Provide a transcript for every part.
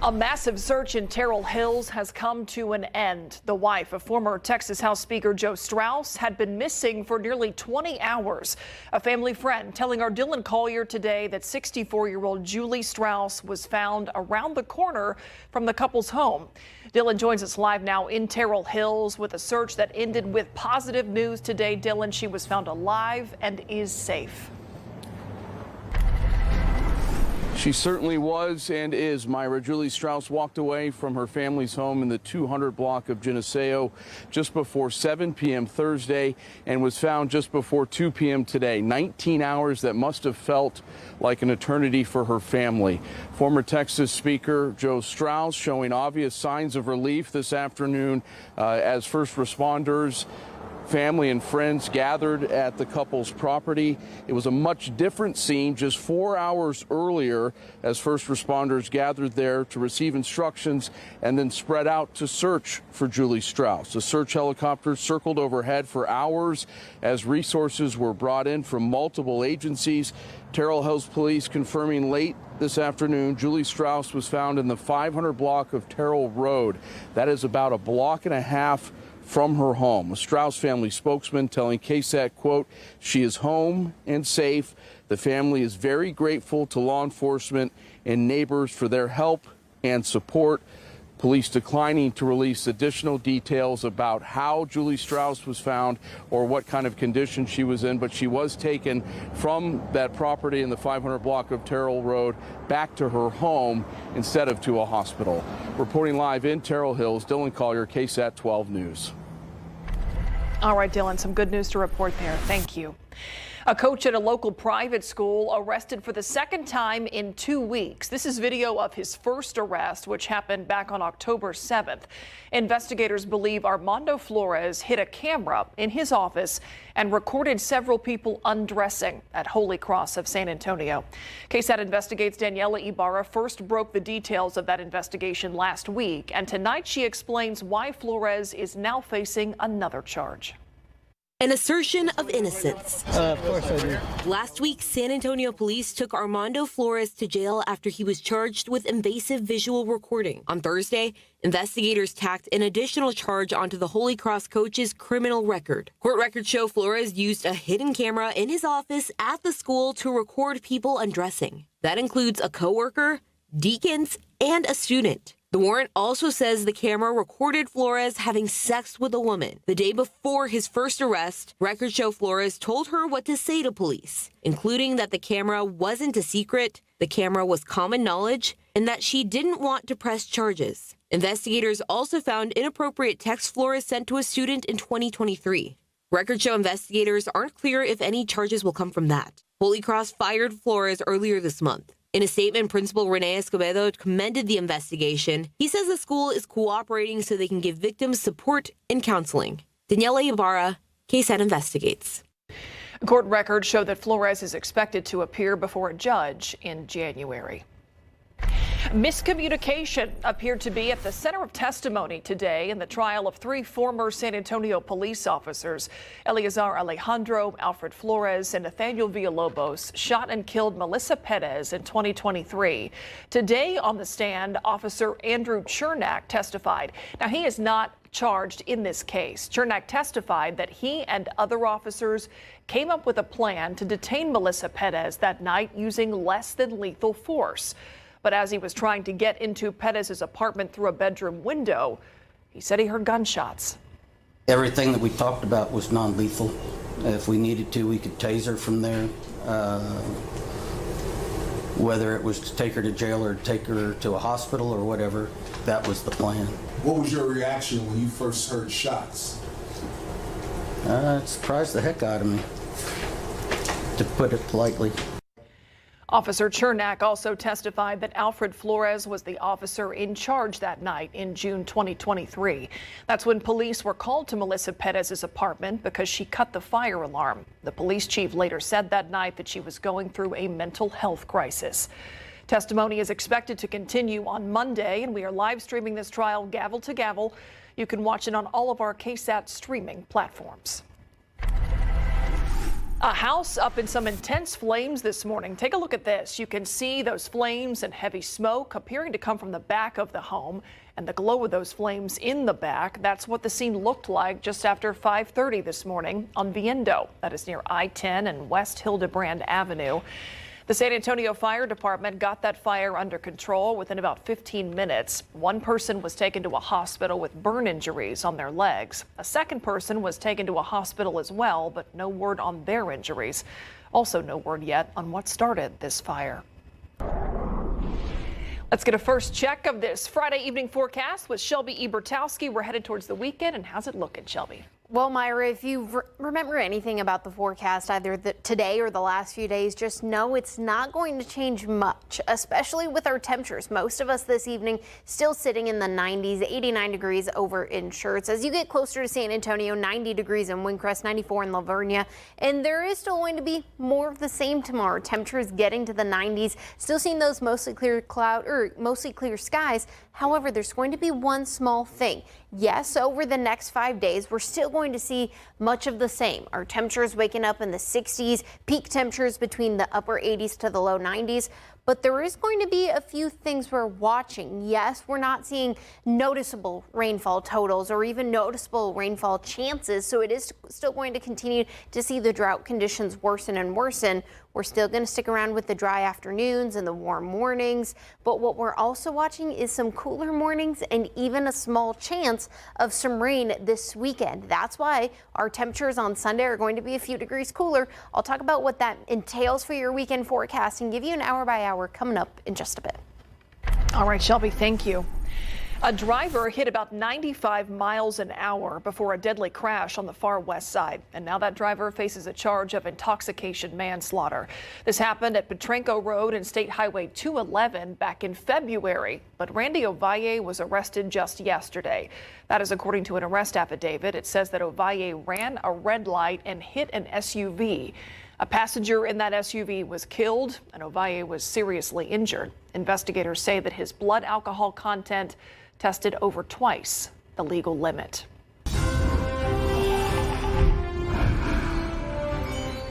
A massive search in Terrell Hills has come to an end. The wife of former Texas House Speaker Joe Strauss had been missing for nearly 20 hours. A family friend telling our Dylan Collier today that 64-year-old Julie Strauss was found around the corner from the couple's home. Dylan joins us live now in Terrell Hills with a search that ended with positive news today. Dylan, she was found alive and is safe. She certainly was and is, Myra. Julie Strauss walked away from her family's home in the 200 block of Geneseo just before 7 p.m. Thursday and was found just before 2 p.m. today. 19 hours that must have felt like an eternity for her family. Former Texas Speaker Joe Strauss showing obvious signs of relief this afternoon as first responders, family and friends gathered at the couple's property. It was a much different scene just 4 hours earlier as first responders gathered there to receive instructions and then spread out to search for Julie Strauss. The search helicopter circled overhead for hours as resources were brought in from multiple agencies. Terrell Hills Police confirming late this afternoon Julie Strauss was found in the 500 block of Terrell Road. That is about a block and a half from her home. A Strauss family spokesman telling KSAT, quote, "She is home and safe. The family is very grateful to law enforcement and neighbors for their help and support." Police declining to release additional details about how Julie Strauss was found or what kind of condition she was in, but she was taken from that property in the 500 block of Terrell Road back to her home instead of to a hospital. Reporting live in Terrell Hills, Dylan Collier, KSAT 12 News. All right, Dylan, some good news to report there. Thank you. A coach at a local private school arrested for the second time in 2 weeks. This is video of his first arrest, which happened back on October 7th. Investigators believe Armando Flores hid a camera in his office and recorded several people undressing at Holy Cross of San Antonio. KSAT Investigates Daniela Ibarra first broke the details of that investigation last week, and tonight she explains why Flores is now facing another charge. An assertion of innocence. Of course I do. Last week, San Antonio police took Armando Flores to jail after he was charged with invasive visual recording. On Thursday, investigators tacked an additional charge onto the Holy Cross coach's criminal record. Court records show Flores used a hidden camera in his office at the school to record people undressing. That includes a coworker, deacons, and a student. The warrant also says the camera recorded Flores having sex with a woman. The day before his first arrest, records show Flores told her what to say to police, including that the camera wasn't a secret, the camera was common knowledge, and that she didn't want to press charges. Investigators also found inappropriate texts Flores sent to a student in 2023. Records show investigators aren't clear if any charges will come from that. Holy Cross fired Flores earlier this month. In a statement, Principal Rene Escobedo commended the investigation. He says the school is cooperating so they can give victims support and counseling. Daniela Ibarra, KSAT Investigates. Court records show that Flores is expected to appear before a judge in January. Miscommunication appeared to be at the center of testimony today in the trial of three former San Antonio police officers. Eleazar Alejandro, Alfred Flores, and Nathaniel Villalobos shot and killed Melissa Perez in 2023. Today on the stand, Officer Andrew Chernak testified. Now, he is not charged in this case. Chernak testified that he and other officers came up with a plan to detain Melissa Perez that night using less than lethal force. But as he was trying to get into Perez's apartment through a bedroom window, he said he heard gunshots. Everything that we talked about was non-lethal. If we needed to, we could tase her from there. Whether it was to take her to jail or take her to a hospital or whatever, that was the plan. What was your reaction when you first heard shots? It surprised the heck out of me, to put it politely. Officer Chernak also testified that Alfred Flores was the officer in charge that night in June 2023. That's when police were called to Melissa Perez's apartment because she cut the fire alarm. The police chief later said that night that she was going through a mental health crisis. Testimony is expected to continue on Monday, and we are live streaming this trial gavel to gavel. You can watch it on all of our KSAT streaming platforms. A house up in some intense flames this morning. Take a look at this. You can see those flames and heavy smoke appearing to come from the back of the home and the glow of those flames in the back. That's what the scene looked like just after 5:30 this morning on Viendo. That is near I-10 and West Hildebrand Avenue. The San Antonio Fire Department got that fire under control within about 15 minutes. One person was taken to a hospital with burn injuries on their legs. A second person was taken to a hospital as well, but no word on their injuries. Also no word yet on what started this fire. Let's get a first check of this Friday evening forecast with Shelby Ebertowski. We're headed towards the weekend, and how's it looking, Shelby? Well, Myra, if you remember anything about the forecast, either today or the last few days, just know it's not going to change much, especially with our temperatures. Most of us this evening still sitting in the 90s, 89 degrees over in Schertz. As you get closer to San Antonio, 90 degrees in Windcrest, 94 in La Vernia, and there is still going to be more of the same tomorrow. Temperatures getting to the 90s, still seeing those mostly clear mostly clear skies. However, there's going to be one small thing. Yes, over the next 5 days, we're still going to see much of the same. Our temperatures waking up in the 60s, peak temperatures between the upper 80s to the low 90s. But there is going to be a few things we're watching. Yes, we're not seeing noticeable rainfall totals or even noticeable rainfall chances. So it is still going to continue to see the drought conditions worsen and worsen. We're still going to stick around with the dry afternoons and the warm mornings. But what we're also watching is some cooler mornings and even a small chance of some rain this weekend. That's why our temperatures on Sunday are going to be a few degrees cooler. I'll talk about what that entails for your weekend forecast and give you an hour by hour coming up in just a bit. All right, Shelby, thank you. A driver hit about 95 miles an hour before a deadly crash on the far west side. And now that driver faces a charge of intoxication manslaughter. This happened at Petrenko Road and State Highway 211 back in February. But Randy Ovalle was arrested just yesterday. That is according to an arrest affidavit. It says that Ovalle ran a red light and hit an SUV. A passenger in that SUV was killed and Ovalle was seriously injured. Investigators say that his blood alcohol content tested over twice the legal limit.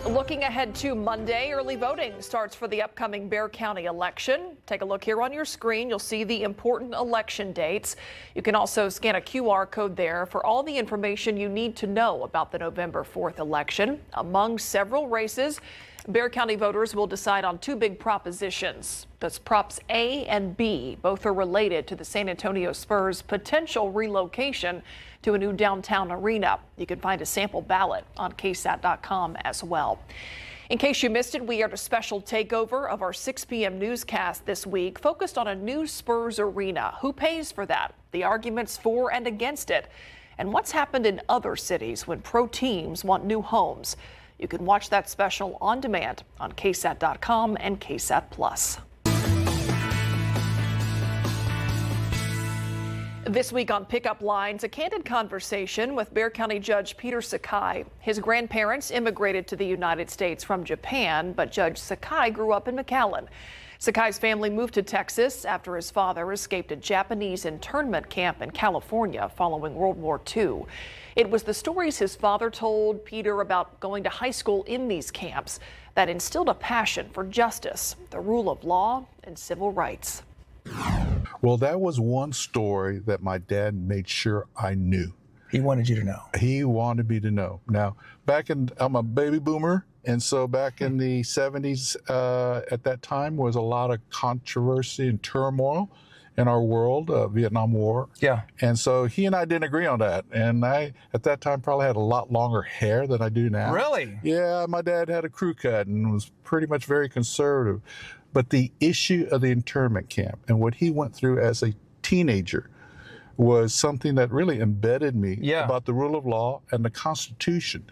Looking ahead to Monday, early voting starts for the upcoming Bexar County election. Take a look here on your screen. You'll see the important election dates. You can also scan a QR code there for all the information you need to know about the November 4th election. Among several races, Bexar County voters will decide on two big propositions. That's Props A and B. Both are related to the San Antonio Spurs' potential relocation to a new downtown arena. You can find a sample ballot on KSAT.com as well. In case you missed it, we aired a special takeover of our 6 p.m. newscast this week, focused on a new Spurs arena. Who pays for that? The arguments for and against it. And what's happened in other cities when pro teams want new homes. You can watch that special on demand on KSAT.com and KSAT Plus. This week on Pickup Lines, a candid conversation with Bexar County Judge Peter Sakai. His grandparents immigrated to the United States from Japan, but Judge Sakai grew up in McAllen. Sakai's family moved to Texas after his father escaped a Japanese internment camp in California following World War II. It was the stories his father told Peter about going to high school in these camps that instilled a passion for justice, the rule of law, and civil rights. Well, that was one story that my dad made sure I knew. He wanted you to know. He wanted me to know. Now, I'm a baby boomer, and so back in the 70s, at that time, was a lot of controversy and turmoil in our world, Vietnam War. Yeah. And so he and I didn't agree on that. And I, at that time, probably had a lot longer hair than I do now. Really? Yeah, my dad had a crew cut and was pretty much very conservative. But the issue of the internment camp and what he went through as a teenager was something that really embedded me about the rule of law and the Constitution.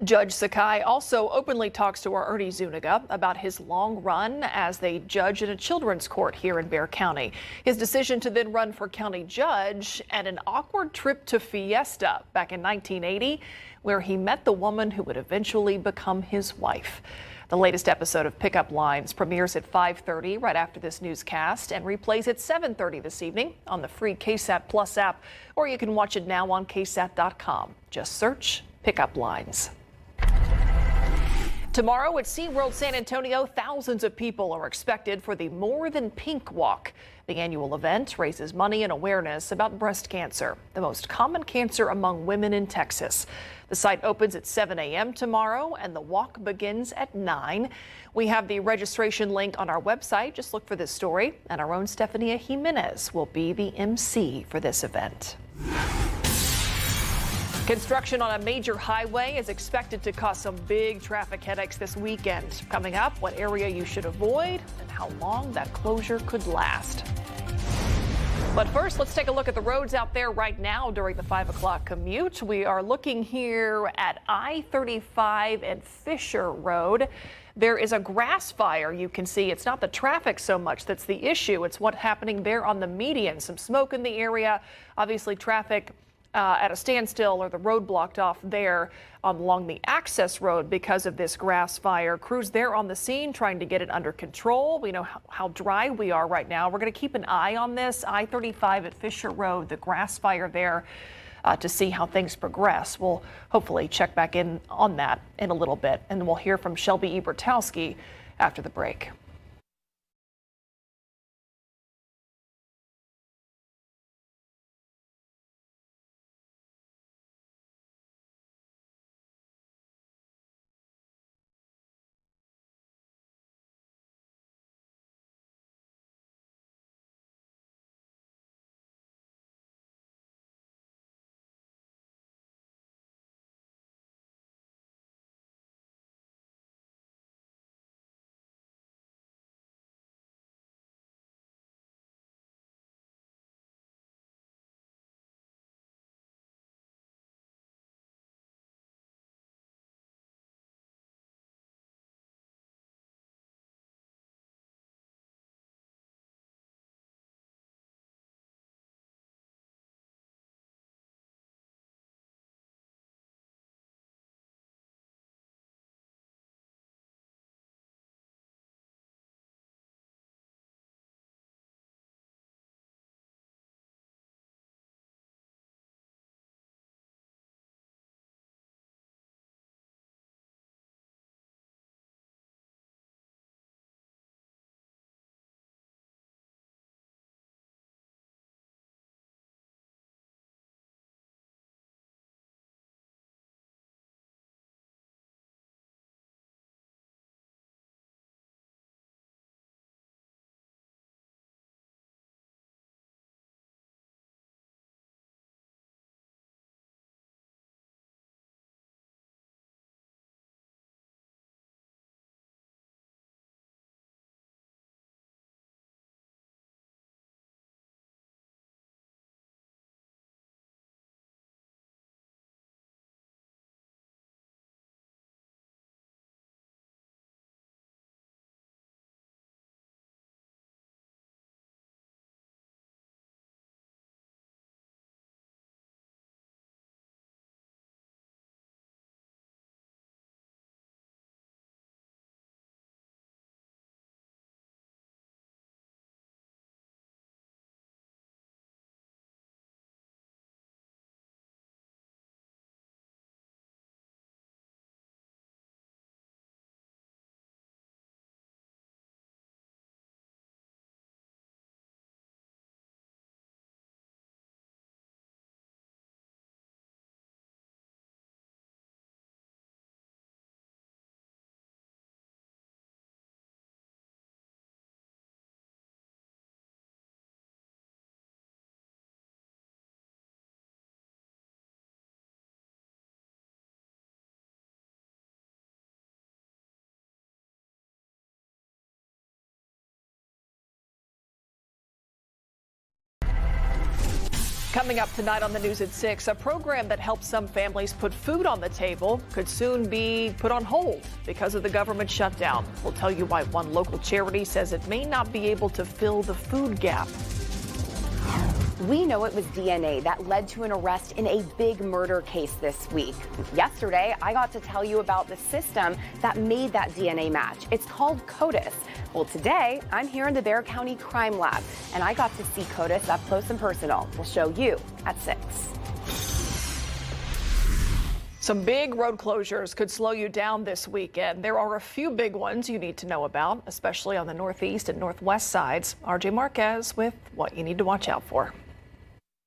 Judge Sakai also openly talks to our Ernie Zuniga about his long run as a judge in a children's court here in Bexar County, his decision to then run for county judge, and an awkward trip to Fiesta back in 1980, where he met the woman who would eventually become his wife. The latest episode of Pickup Lines premieres at 5:30 right after this newscast and replays at 7:30 this evening on the free KSAT Plus app, or you can watch it now on KSAT.com. Just search Pickup Lines. Tomorrow at SeaWorld San Antonio, thousands of people are expected for the More Than Pink Walk. The annual event raises money and awareness about breast cancer, the most common cancer among women in Texas. The site opens at 7 a.m. tomorrow and the walk begins at 9. We have the registration link on our website. Just look for this story. And our own Stefania Jimenez will be the MC for this event. Construction on a major highway is expected to cause some big traffic headaches this weekend. Coming up, what area you should avoid and how long that closure could last. But first, let's take a look at the roads out there right now during the 5 o'clock commute. We are looking here at I-35 and Fisher Road. There is a grass fire. You can see it's not the traffic so much that's the issue. It's what's happening there on the median. Some smoke in the area. Obviously, traffic at a standstill or the road blocked off there along the access road because of this grass fire. Crews there on the scene trying to get it under control. We know how dry we are right now. We're going to keep an eye on this. I-35 at Fisher Road, the grass fire there, to see how things progress. We'll hopefully check back in on that in a little bit, and we'll hear from Shelby Ebertowski after the break. Coming up tonight on the news at 6, a program that helps some families put food on the table could soon be put on hold because of the government shutdown. We'll tell you why one local charity says it may not be able to fill the food gap. We know it was DNA that led to an arrest in a big murder case this week. Yesterday, I got to tell you about the system that made that DNA match. It's called CODIS. Well, today, I'm here in the Bexar County Crime Lab, and I got to see CODIS up close and personal. We'll show you at 6. Some big road closures could slow you down this weekend. There are a few big ones you need to know about, especially on the northeast and northwest sides. RJ Marquez with what you need to watch out for.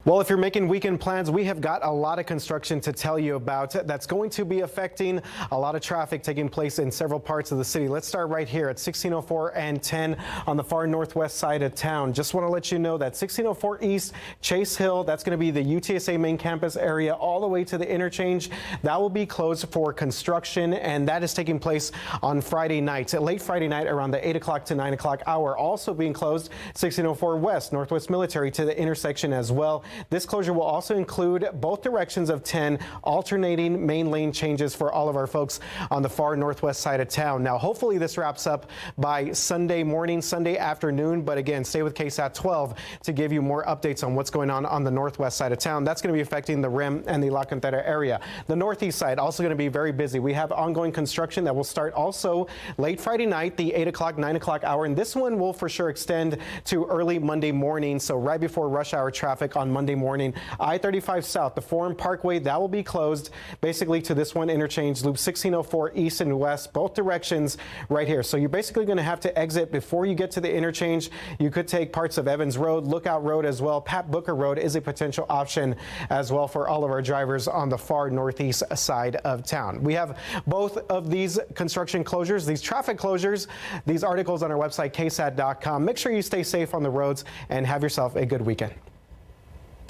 Well, if you're making weekend plans, we have got a lot of construction to tell you about that's going to be affecting a lot of traffic taking place in several parts of the city. Let's start right here at 1604 and 10 on the far northwest side of town. Just want to let you know that 1604 East, Chase Hill, that's going to be the UTSA main campus area all the way to the interchange. That will be closed for construction, and that is taking place on Friday night, late Friday night around the 8 o'clock to 9 o'clock hour. Also being closed, 1604 West, Northwest Military to the intersection as well. This closure will also include both directions of 10, alternating main lane changes for all of our folks on the far northwest side of town. Now, hopefully this wraps up by Sunday morning, Sunday afternoon, but again, stay with KSAT 12 to give you more updates on what's going on the northwest side of town. That's going to be affecting the Rim and the La Cantera area. The northeast side also going to be very busy. We have ongoing construction that will start also late Friday night, the 8 o'clock, 9 o'clock hour, and this one will for sure extend to early Monday morning, so right before rush hour traffic on Monday morning. I-35 South, the Forum Parkway, that will be closed basically to this one interchange, loop 1604 east and west, both directions right here. So you're basically going to have to exit before you get to the interchange. You could take parts of Evans Road, Lookout Road as well. Pat Booker Road is a potential option as well for all of our drivers on the far northeast side of town. We have both of these construction closures, these traffic closures, these articles on our website, ksat.com. Make sure you stay safe on the roads and have yourself a good weekend.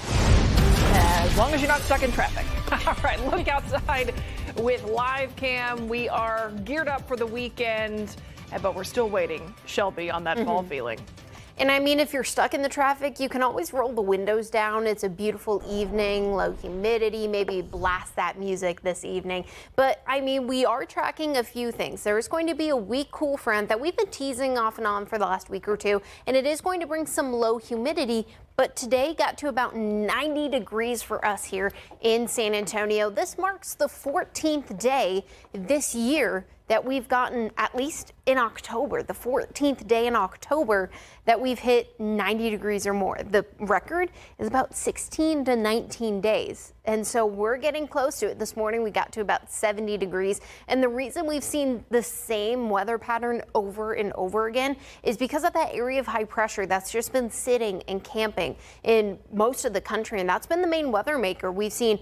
As long as you're not stuck in traffic. All right, look outside with live cam. We are geared up for the weekend, but we're still waiting, Shelby, on that fall feeling. And I mean, if you're stuck in the traffic, you can always roll the windows down. It's a beautiful evening, low humidity, maybe blast that music this evening. But I mean, we are tracking a few things. There is going to be a weak cool front that we've been teasing off and on for the last week or two, and it is going to bring some low humidity. But today got to about 90 degrees for us here in San Antonio. This marks the 14th day this year that we've gotten, at least in October, the 14th day in October that we've hit 90 degrees or more. The record is about 16 to 19 days. And so we're getting close to it. This morning we got to about 70 degrees. And the reason we've seen the same weather pattern over and over again is because of that area of high pressure that's just been sitting and camping in most of the country. And that's been the main weather maker. We've seen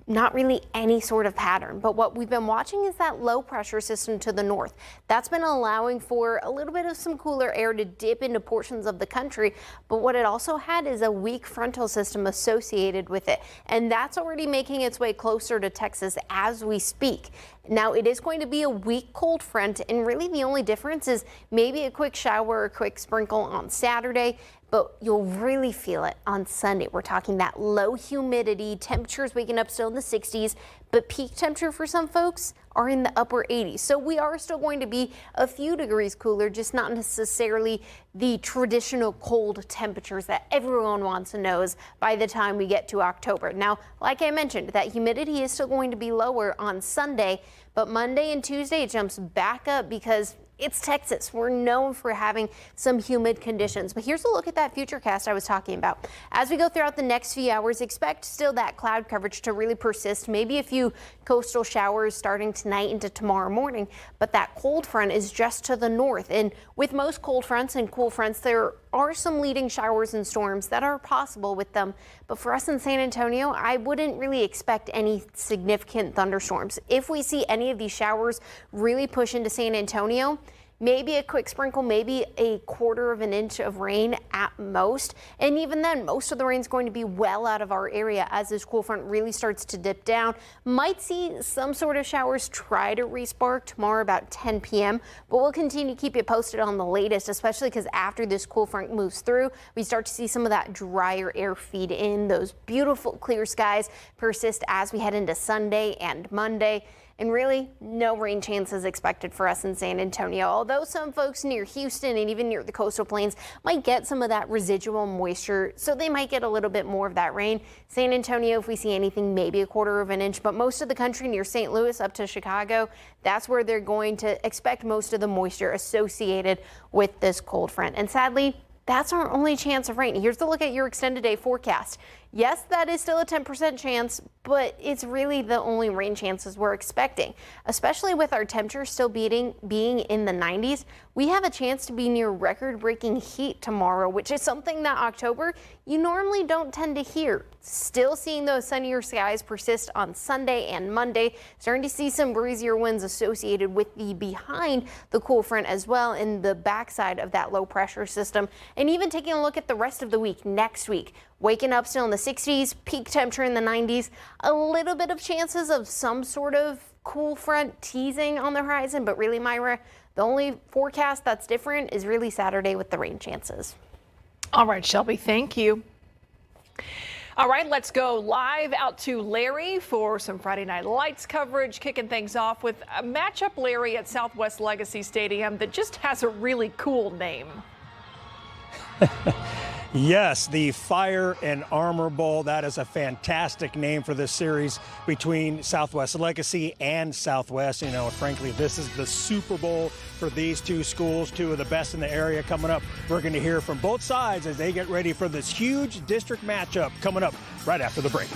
not really any sort of pattern, but what we've been watching is that low pressure system to the north. That's been allowing for a little bit of some cooler air to dip into portions of the country, but what it also had is a weak frontal system associated with it, and that's already making its way closer to Texas as we speak. Now, it is going to be a weak cold front, and really the only difference is maybe a quick shower or a quick sprinkle on Saturday, but you'll really feel it on Sunday. We're talking that low humidity, temperatures waking up still in the 60s, but peak temperature for some folks are in the upper 80s. So we are still going to be a few degrees cooler, just not necessarily the traditional cold temperatures that everyone wants and knows by the time we get to October. Now, like I mentioned, that humidity is still going to be lower on Sunday, but Monday and Tuesday it jumps back up because it's Texas. We're known for having some humid conditions. But here's a look at that futurecast I was talking about. As we go throughout the next few hours, expect still that cloud coverage to really persist. Maybe a few coastal showers starting tonight into tomorrow morning. But that cold front is just to the north. And with most cold fronts and cool fronts, there are some leading showers and storms that are possible with them. But for us in San Antonio, I wouldn't really expect any significant thunderstorms. If we see any of these showers really push into San Antonio, maybe a quick sprinkle, maybe a quarter of an inch of rain at most. And even then, most of the rain is going to be well out of our area as this cool front really starts to dip down. Might see some sort of showers try to respark tomorrow about 10 p.m. But we'll continue to keep you posted on the latest, especially because after this cool front moves through, we start to see some of that drier air feed in. Those beautiful clear skies persist as we head into Sunday and Monday. And really, no rain chances expected for us in San Antonio, although some folks near Houston and even near the coastal plains might get some of that residual moisture, so they might get a little bit more of that rain. San Antonio, if we see anything, maybe a quarter of an inch, but most of the country near St. Louis up to Chicago, that's where they're going to expect most of the moisture associated with this cold front. And sadly, that's our only chance of rain. Here's the look at your extended day forecast. Yes, that is still a 10% chance, but it's really the only rain chances we're expecting. Especially with our temperatures still being in the 90s, we have a chance to be near record-breaking heat tomorrow, which is something that October you normally don't tend to hear. Still seeing those sunnier skies persist on Sunday and Monday. Starting to see some breezier winds associated with the behind the cool front as well in the backside of that low pressure system. And even taking a look at the rest of the week, next week, waking up still in the 60s, peak temperature in the 90s, a little bit of chances of some sort of cool front teasing on the horizon. But really, Myra, the only forecast that's different is really Saturday with the rain chances. All right, Shelby, thank you. All right, let's go live out to Larry for some Friday Night Lights coverage, kicking things off with a matchup, Larry, at Southwest Legacy Stadium that just has a really cool name. Yes, the Fire and Armor Bowl. That is a fantastic name for this series between Southwest Legacy and Southwest. You know, frankly, this is the Super Bowl for these two schools, two of the best in the area coming up. We're going to hear from both sides as they get ready for this huge district matchup coming up right after the break.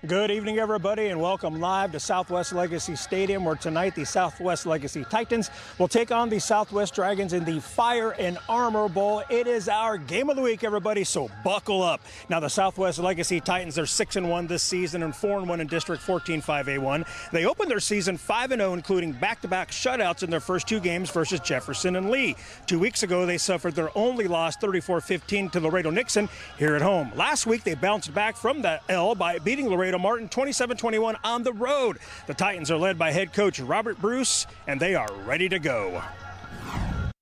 Good evening, everybody, and welcome live to Southwest Legacy Stadium, where tonight the Southwest Legacy Titans will take on the Southwest Dragons in the Fire and Armor Bowl. It is our game of the week, everybody, so buckle up. Now, the Southwest Legacy Titans are 6-1 this season and 4-1 in District 14-5A1. They opened their season 5-0, including back-to-back shutouts in their first two games versus Jefferson and Lee. 2 weeks ago, they suffered their only loss, 34-15, to Laredo Nixon here at home. Last week, they bounced back from that L by beating Laredo Toledo Martin 27-21 on the road. The Titans are led by head coach Robert Bruce, and they are ready to go.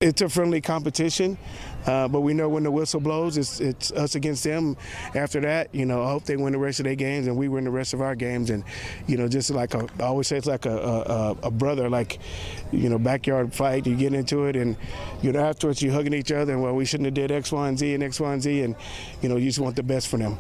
It's a friendly competition, but we know when the whistle blows, it's us against them. After that, I hope they win the rest of their games and we win the rest of our games. And, just like I always say, it's like a brother, like, backyard fight. You get into it, and afterwards you're hugging each other. And well, we shouldn't have did X, Y, and Z, and X, Y, and Z, and you just want the best for them.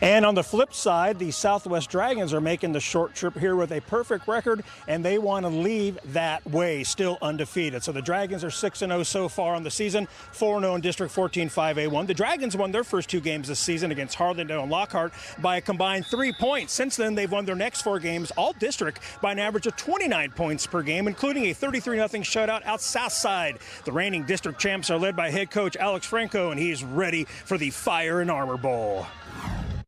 And on the flip side, the Southwest Dragons are making the short trip here with a perfect record, and they want to leave that way, still undefeated. So the Dragons are 6-0 so far on the season, 4-0 in District 14 5A1. The Dragons won their first 2 games this season against Harlandale and Lockhart by a combined 3 points. Since then, they've won their next 4 games, all district, by an average of 29 points per game, including a 33-0 shutout out Southside. The reigning district champs are led by head coach Alex Franco, and he's ready for the Fire and Armor Bowl.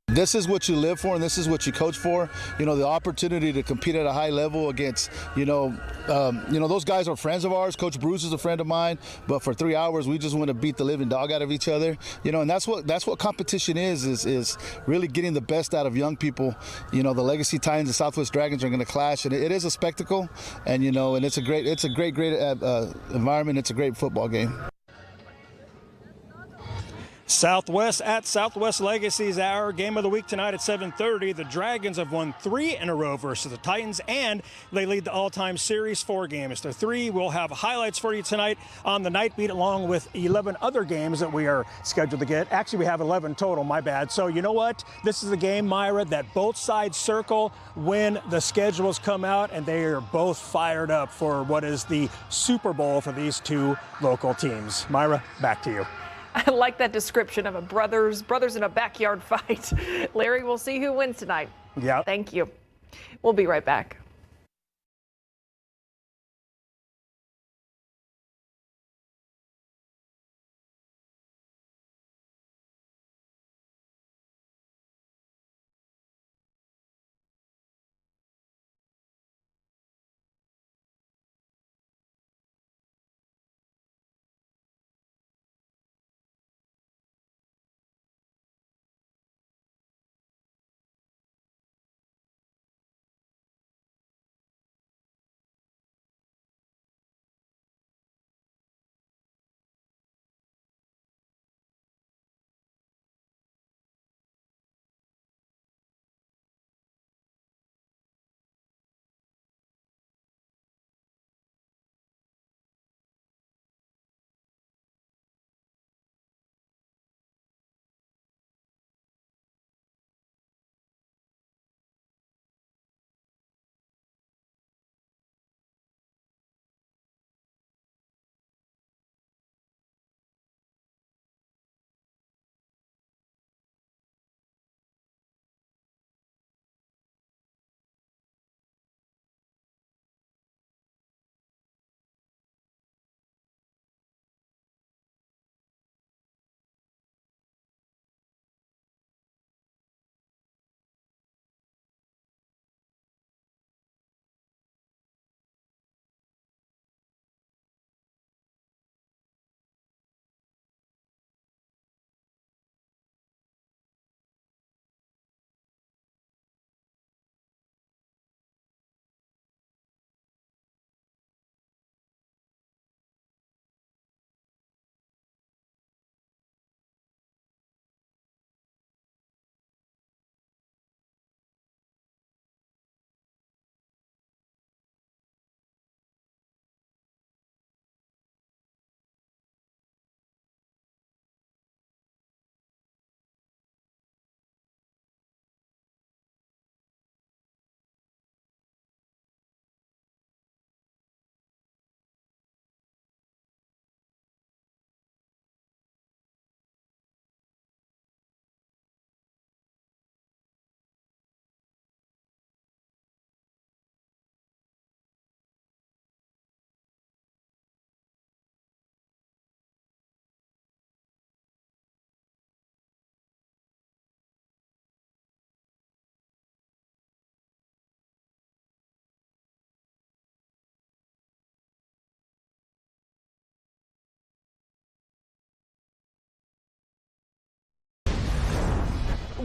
This is what you live for, and this is what you coach for. The opportunity to compete at a high level against, those guys are friends of ours. Coach Bruce is a friend of mine, but for 3 hours, we just want to beat the living dog out of each other. And that's what competition is really getting the best out of young people. The Legacy Titans and Southwest Dragons are going to clash, and it is a spectacle, and and it's a great environment. It's a great football game. Southwest at Southwest Legacy's our game of the week tonight at 7:30. The Dragons have won 3 in a row versus the Titans, and they lead the all-time series 4 games to 3. We'll have highlights for you tonight on the night beat, along with 11 other games that we are scheduled to get. Actually, we have 11 total, my bad. So you know what? This is a game, Myra, that both sides circle when the schedules come out, and they are both fired up for what is the Super Bowl for these 2 local teams. Myra, back to you. I like that description of a brothers in a backyard fight. Larry, we'll see who wins tonight. Yeah. Thank you. We'll be right back.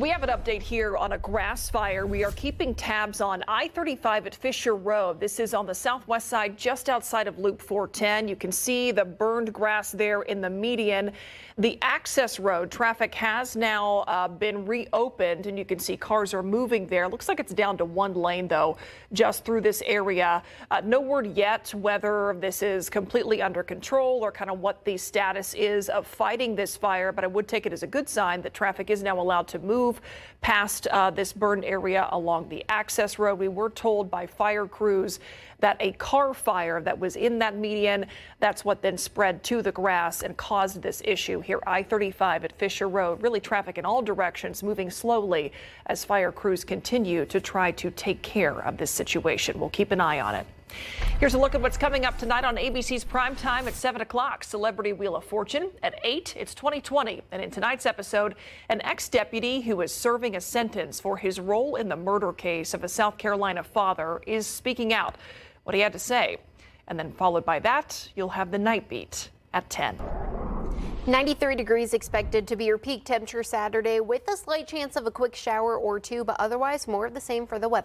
We have an update here on a grass fire. We are keeping tabs on I-35 at Fisher Road. This is on the southwest side, just outside of Loop 410. You can see the burned grass there in the median. The access road traffic has now been reopened, and you can see cars are moving there. Looks like it's down to one lane, though, just through this area. No word yet whether this is completely under control or kind of what the status is of fighting this fire, but I would take it as a good sign that traffic is now allowed to move past this burned area along the access road. We were told by fire crews that a car fire that was in that median, that's what then spread to the grass and caused this issue here. I-35 at Fisher Road, really traffic in all directions moving slowly as fire crews continue to try to take care of this situation. We'll keep an eye on it. Here's a look at what's coming up tonight on ABC's Primetime at 7 o'clock. Celebrity Wheel of Fortune. At 8, it's 2020. And in tonight's episode, an ex-deputy who is serving a sentence for his role in the murder case of a South Carolina father is speaking out what he had to say. And then followed by that, you'll have the Night Beat at 10. 93 degrees expected to be your peak temperature Saturday with a slight chance of a quick shower or two, but otherwise more of the same for the weather.